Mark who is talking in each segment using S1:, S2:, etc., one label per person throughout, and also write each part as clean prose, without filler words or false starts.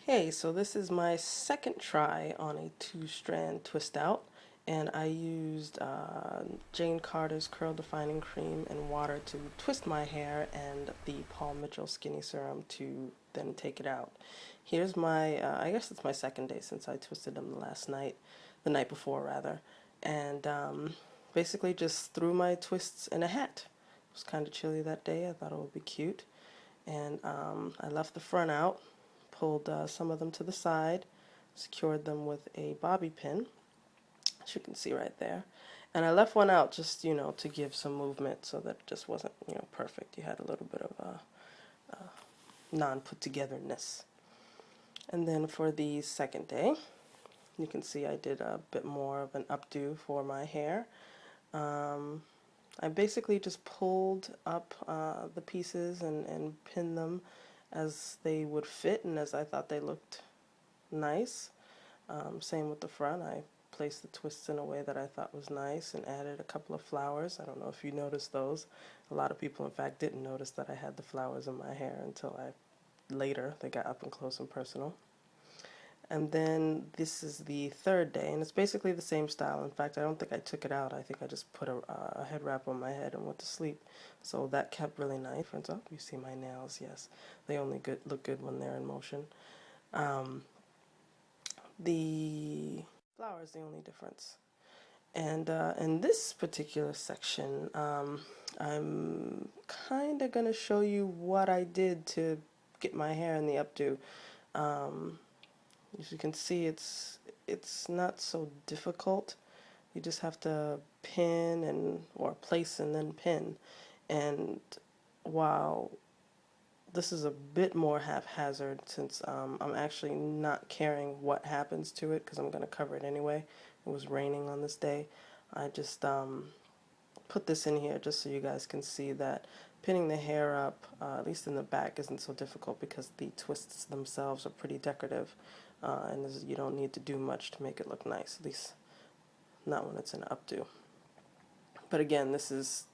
S1: Hey, so this is my second try on a two-strand twist out, and I used Jane Carter's Curl Defining Cream and water to twist my hair and the Paul Mitchell Skinny Serum to then take it out. Here's my, I guess it's my second day since I twisted them the night before rather, and basically just threw my twists in a hat. It was kind of chilly that day. I thought it would be cute, and I left the front out, pulled some of them to the side, secured them with a bobby pin, as you can see right there. And I left one out just, to give some movement so that it just wasn't, perfect. You had a little bit of non-put-togetherness. And then for the second day, you can see I did a bit more of an updo for my hair. I basically just pulled up the pieces and pinned them as they would fit and as I thought they looked nice. Same with the front. I placed the twists in a way that I thought was nice and added a couple of flowers. I don't know if you noticed those. A lot of people, in fact, didn't notice that I had the flowers in my hair until later they got up and close and personal. And then this is the third day, and it's basically the same style. In fact, I don't think I took it out. I think I just put a head wrap on my head and went to sleep. So that kept really nice. Friends, oh, you see my nails, yes. They only look good when they're in motion. The flower is the only difference. And in this particular section, I'm kind of going to show you what I did to get my hair in the updo. As you can see, it's not so difficult. You just have to pin or place and then pin. And while this is a bit more haphazard since I'm actually not caring what happens to it because I'm going to cover it anyway. It was raining on this day. I just put this in here just so you guys can see that pinning the hair up, at least in the back, isn't so difficult because the twists themselves are pretty decorative. And you don't need to do much to make it look nice, at least not when it's an updo. But again, this is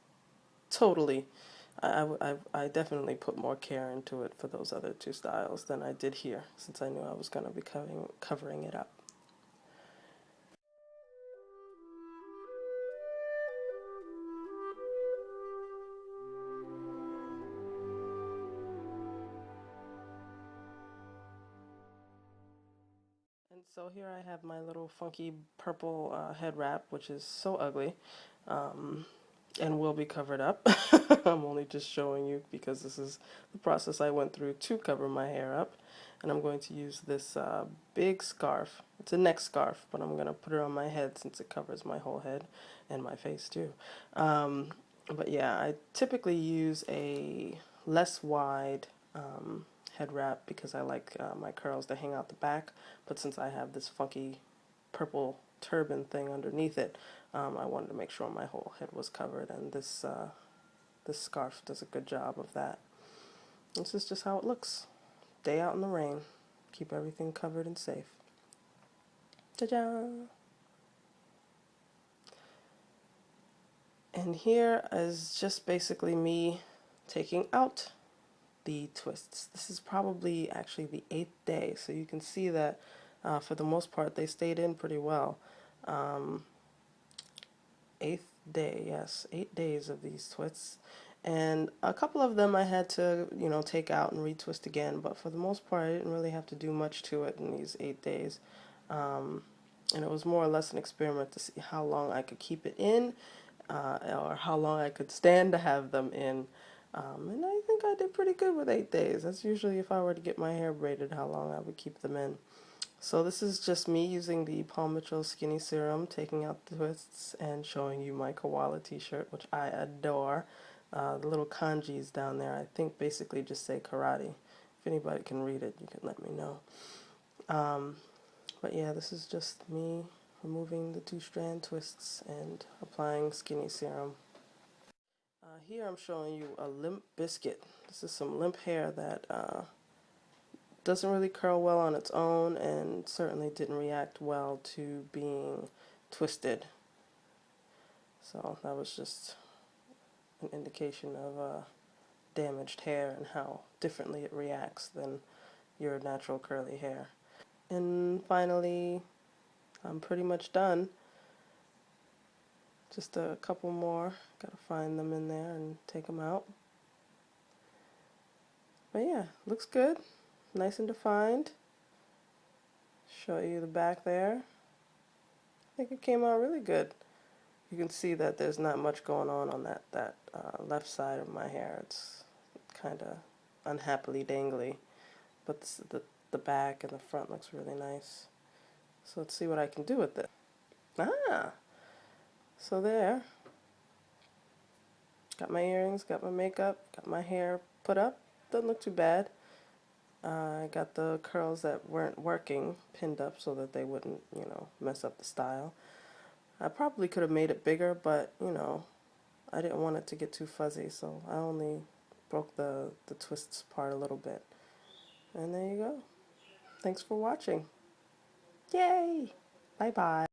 S1: totally, I definitely put more care into it for those other two styles than I did here, since I knew I was going to be covering it up. And so here I have my little funky purple head wrap, which is so ugly, and will be covered up. I'm only just showing you because this is the process I went through to cover my hair up. And I'm going to use this big scarf. It's a neck scarf, but I'm going to put it on my head since it covers my whole head and my face too. But yeah, I typically use a less wide head wrap because I like my curls to hang out the back, but since I have this funky purple turban thing underneath it, I wanted to make sure my whole head was covered, and this scarf does a good job of that. This is just how it looks. Day out in the rain. Keep everything covered and safe. Ta-da! And here is just basically me taking out the twists. This is probably actually the 8th day, so you can see that for the most part they stayed in pretty well. 8th day, yes, 8 days of these twists, and a couple of them I had to, take out and retwist again, but for the most part I didn't really have to do much to it in these 8 days. And it was more or less an experiment to see how long I could keep it in, or how long I could stand to have them in. And I think I did pretty good with 8 days. That's usually, if I were to get my hair braided, how long I would keep them in. So this is just me using the Paul Mitchell Skinny Serum, taking out the twists, and showing you my koala t-shirt, which I adore. The little kanjis down there, I think, basically just say karate. If anybody can read it, you can let me know. But yeah, this is just me removing the two-strand twists and applying Skinny Serum. Here I'm showing you a limp biscuit. This is some limp hair that doesn't really curl well on its own and certainly didn't react well to being twisted. So that was just an indication of damaged hair and how differently it reacts than your natural curly hair. And finally, I'm pretty much done. Just a couple more. Gotta find them in there and take them out. But yeah, looks good. Nice and defined. Show you the back there. I think it came out really good. You can see that there's not much going on that left side of my hair. It's kind of unhappily dangly, but the back and the front looks really nice. So let's see what I can do with it. Ah, so there. Got my earrings, got my makeup, got my hair put up. Doesn't look too bad. I got the curls that weren't working pinned up so that they wouldn't, mess up the style. I probably could have made it bigger, but, I didn't want it to get too fuzzy, so I only broke the twists part a little bit. And there you go. Thanks for watching. Yay! Bye-bye.